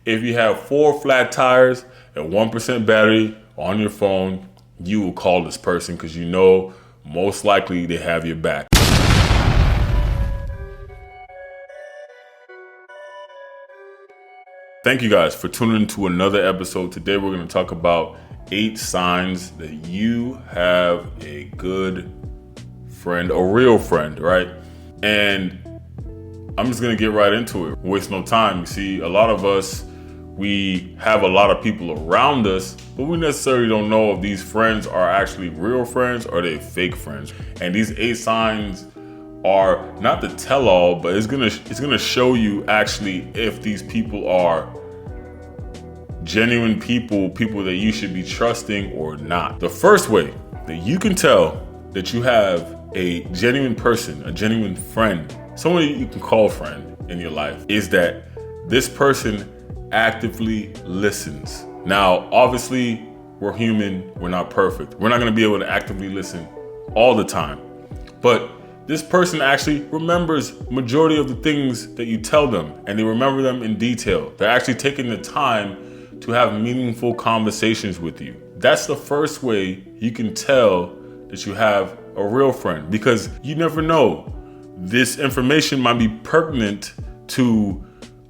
If you have 4 flat tires and 1% battery on your phone, you will call this person because you know most likely they have your back. Thank you guys for tuning into another episode. Today we're going to talk about 8 signs that you have a good friend, a real friend, right? And I'm just going to get right into it. Waste no time. You see, a lot of us, we have a lot of people around us, but we necessarily don't know if these friends are actually real friends or they fake friends. And these 8 signs are not the tell-all, but it's gonna show you actually if these people are genuine people that you should be trusting or not. The first way that you can tell that you have a genuine person, a genuine friend, someone you can call friend in your life, is that this person actively listens. Now, obviously, we're human, we're not perfect. We're not gonna be able to actively listen all the time, but this person actually remembers majority of the things that you tell them, and they remember them in detail. They're actually taking the time to have meaningful conversations with you. That's the first way you can tell that you have a real friend, because you never know. This information might be pertinent to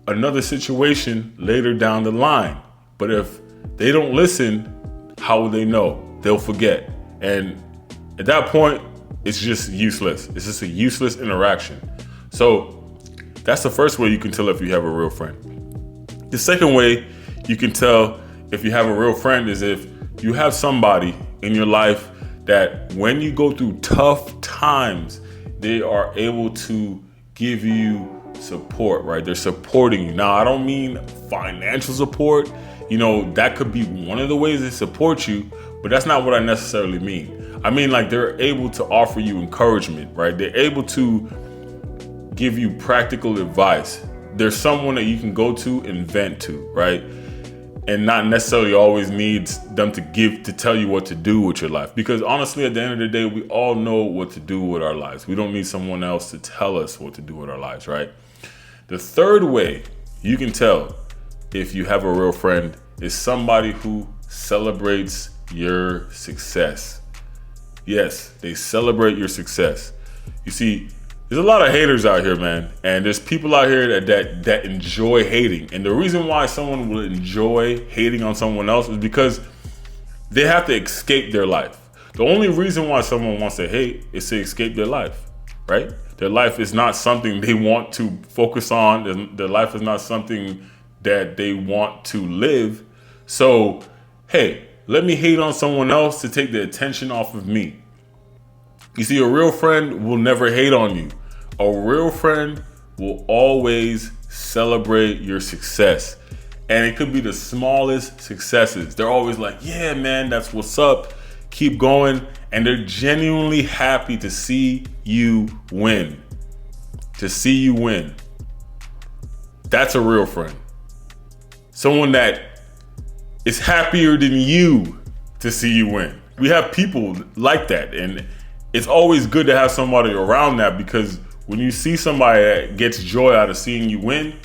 another situation later down the line. But if they don't listen, how will they know? They'll forget. And at that point, it's just useless. It's just a useless interaction. So that's the first way you can tell if you have a real friend. The second way you can tell if you have a real friend is if you have somebody in your life that when you go through tough times, they are able to give you support, right? They're supporting you. Now, I don't mean financial support. You know, that could be one of the ways they support you, but that's not what I necessarily mean. I mean, like, they're able to offer you encouragement, right? They're able to give you practical advice. There's someone that you can go to and vent to, right? And not necessarily always needs them to tell you what to do with your life. Because honestly, at the end of the day, we all know what to do with our lives. We don't need someone else to tell us what to do with our lives, right? The third way you can tell if you have a real friend is somebody who celebrates your success. Yes, they celebrate your success. You see, there's a lot of haters out here, man. And there's people out here that enjoy hating. And the reason why someone will enjoy hating on someone else is because they have to escape their life. The only reason why someone wants to hate is to escape their life, right? Their life is not something they want to focus on. Their life is not something that they want to live. So, hey, let me hate on someone else to take the attention off of me. You see, a real friend will never hate on you. A real friend will always celebrate your success. And it could be the smallest successes. They're always like, yeah, man, that's what's up. Keep going. And they're genuinely happy to see you win. To see you win. That's a real friend. Someone that is happier than you to see you win. We have people like that, and it's always good to have somebody around that, because when you see somebody that gets joy out of seeing you win,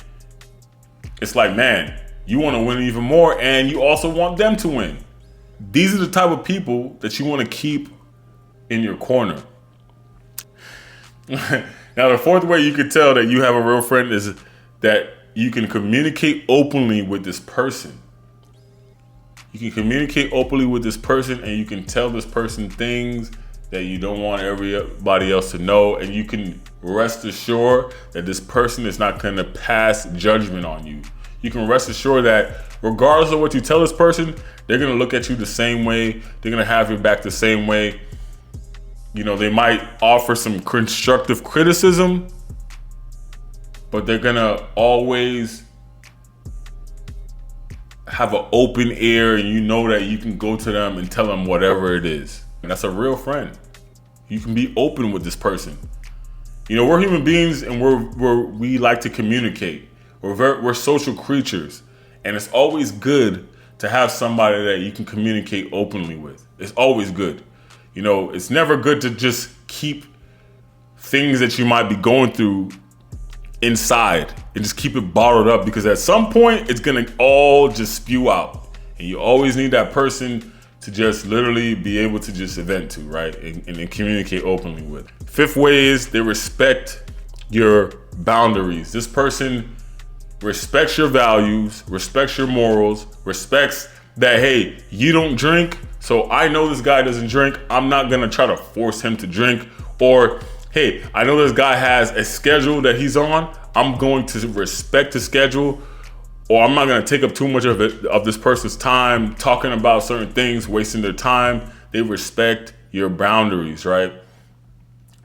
it's like, man, you want to win even more, and you also want them to win. These are the type of people that you want to keep in your corner. Now, the fourth way you can tell that you have a real friend is that you can communicate openly with this person. You can communicate openly with this person, and you can tell this person things that you don't want everybody else to know, and you can rest assured that this person is not going to pass judgment on you. You can rest assured that regardless of what you tell this person, they're going to look at you the same way. They're going to have your back the same way. You know, they might offer some constructive criticism, but they're going to always have an open ear, and you know that you can go to them and tell them whatever it is. And that's a real friend. You can be open with this person. You know, we're human beings, and we like to communicate. We're social creatures, and it's always good to have somebody that you can communicate openly with. It's always good. You know, it's never good to just keep things that you might be going through inside and just keep it bottled up, because at some point it's gonna all just spew out. And you always need that person to just literally be able to just vent to, right? And communicate openly with. Fifth way is they respect your boundaries. This person respects your values, respects your morals, respects that, hey, you don't drink, so I know this guy doesn't drink. I'm not gonna try to force him to drink. Or, hey, I know this guy has a schedule that he's on. I'm going to respect the schedule, or I'm not gonna take up too much of this person's time talking about certain things, wasting their time. They respect your boundaries, right?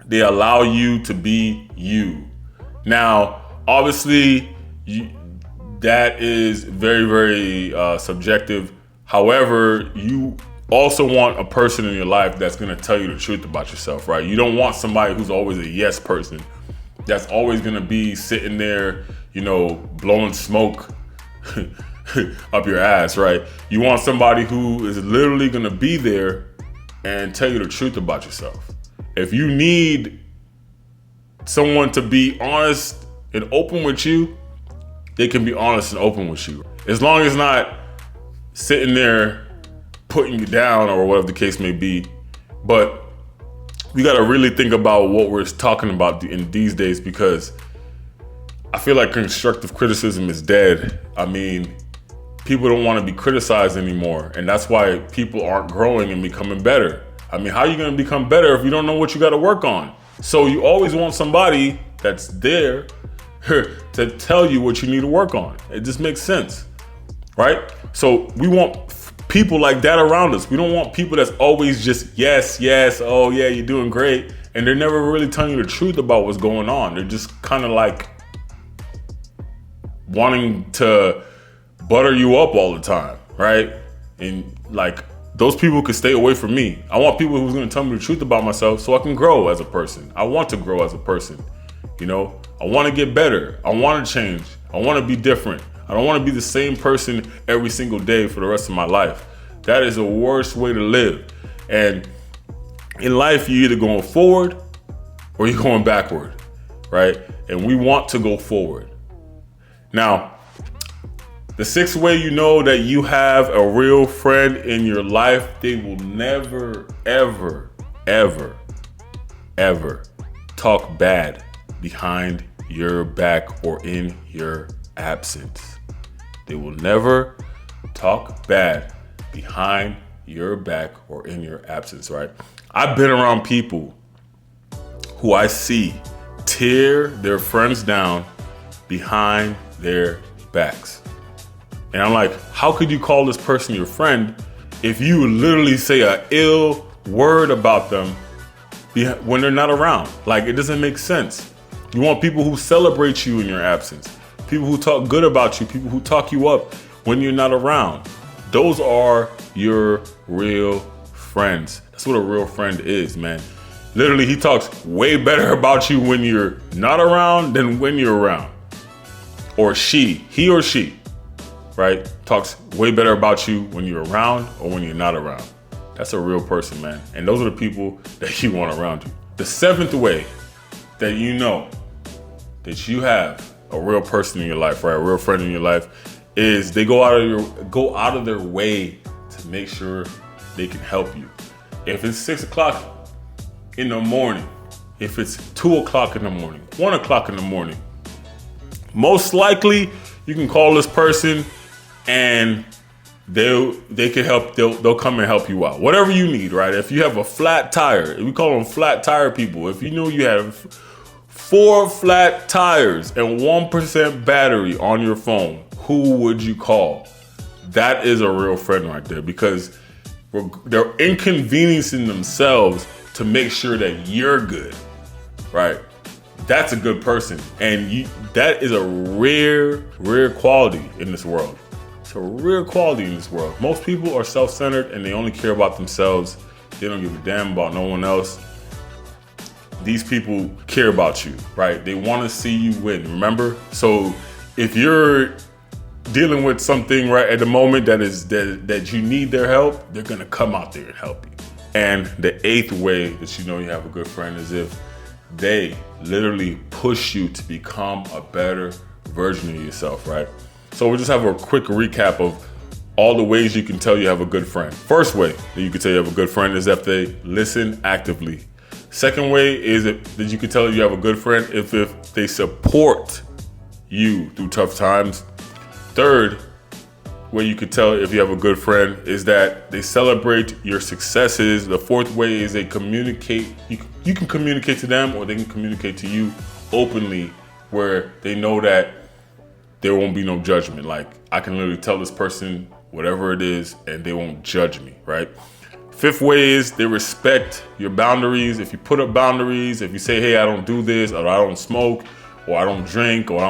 They allow you to be you. Now, obviously, that is very, very subjective. However, you also want a person in your life that's gonna tell you the truth about yourself, right? You don't want somebody who's always a yes person, that's always gonna be sitting there, blowing smoke up your ass, right? You want somebody who is literally gonna be there and tell you the truth about yourself. If you need someone to be honest and open with you, they can be honest and open with you. As long as not sitting there putting you down or whatever the case may be. But we got to really think about what we're talking about in these days, because I feel like constructive criticism is dead. I mean, people don't want to be criticized anymore, and that's why people aren't growing and becoming better. I mean, how are you going to become better if you don't know what you got to work on? So you always want somebody that's there to tell you what you need to work on. It just makes sense, right? So we want people like that around us. We don't want people that's always just yes, oh yeah, you're doing great, and they're never really telling you the truth about what's going on. They're just kind of like wanting to butter you up all the time, right? And like, those people could stay away from me. I want people who's gonna tell me the truth about myself so I can grow as a person. I want to grow as a person, I want to get better. I want to change. I want to be different. I don't want to be the same person every single day for the rest of my life. That is the worst way to live. And in life, you're either going forward or you're going backward, right? And we want to go forward. Now, the sixth way you know that you have a real friend in your life, they will never, ever, ever, ever talk bad behind your back or in your absence. They will never talk bad behind your back or in your absence, right? I've been around people who I see tear their friends down behind their backs. And I'm like, how could you call this person your friend if you literally say an ill word about them when they're not around? Like, it doesn't make sense. You want people who celebrate you in your absence, people who talk good about you, people who talk you up when you're not around. Those are your real friends. That's what a real friend is, man. Literally, he talks way better about you when you're not around than when you're around. Or he or she, right? Talks way better about you when you're around or when you're not around. That's a real person, man. And those are the people that you want around you. The seventh way that you know that you have a real person in your life, right? A real friend in your life, is they go out of their way to make sure they can help you. If it's 6 o'clock in the morning, if it's 2 o'clock in the morning, 1 o'clock in the morning, most likely you can call this person and they can help. They'll come and help you out. Whatever you need, right? If you have a flat tire, we call them flat tire people. If you knew you have 4 flat tires and 1% battery on your phone, who would you call? That is a real friend right there, because they're inconveniencing themselves to make sure that you're good, right? That's a good person. And that is a rare quality in this world. It's a rare quality in this world. Most people are self-centered and they only care about themselves. They don't give a damn about no one else. These people care about you, right? They want to see you win, remember? So if you're dealing with something right at the moment that you need their help, they're gonna come out there and help you. And the eighth way that you know you have a good friend is if they literally push you to become a better version of yourself, right? So we'll just have a quick recap of all the ways you can tell you have a good friend. First way that you can tell you have a good friend is if they listen actively. Second way is that you can tell you have a good friend if they support you through tough times. Third way you can tell if you have a good friend is that they celebrate your successes. The fourth way is they communicate. You can communicate to them, or they can communicate to you openly, where they know that there won't be no judgment. Like, I can literally tell this person whatever it is and they won't judge me, right? Fifth way is they respect your boundaries. If you put up boundaries, if you say, hey, I don't do this, or I don't smoke, or I don't drink, or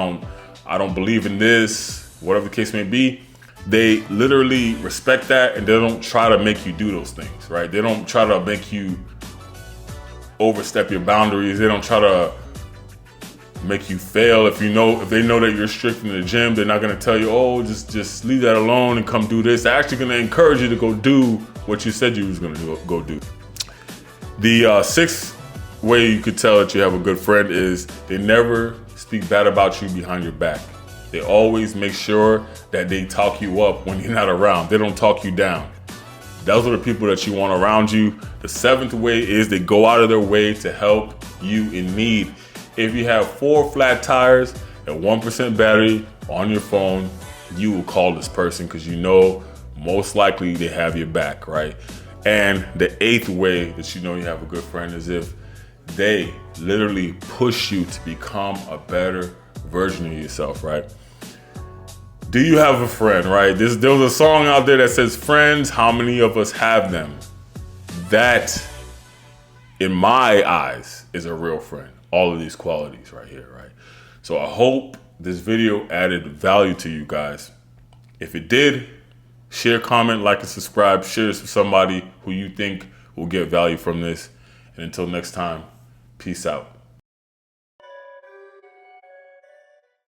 I don't believe in this, whatever the case may be, they literally respect that, and they don't try to make you do those things, right? They don't try to make you overstep your boundaries. They don't try to make you fail. If they know that you're strict in the gym, they're not gonna tell you, oh, just leave that alone and come do this. They're actually gonna encourage you to go do what you said you was gonna go do. The sixth way you could tell that you have a good friend is they never speak bad about you behind your back. They always make sure that they talk you up when you're not around. They don't talk you down. Those are the people that you want around you. The seventh way is they go out of their way to help you in need. If you have 4 flat tires and 1% battery on your phone, you will call this person because you know most likely they have your back, right? And the eighth way that you know you have a good friend is if they literally push you to become a better version of yourself, right? Do you have a friend, right? There was a song out there that says, friends, how many of us have them? That, in my eyes, is a real friend. All of these qualities right here, right? So I hope this video added value to you guys. If it did, share, comment, like, and subscribe. Share this with somebody who you think will get value from this. And until next time, peace out.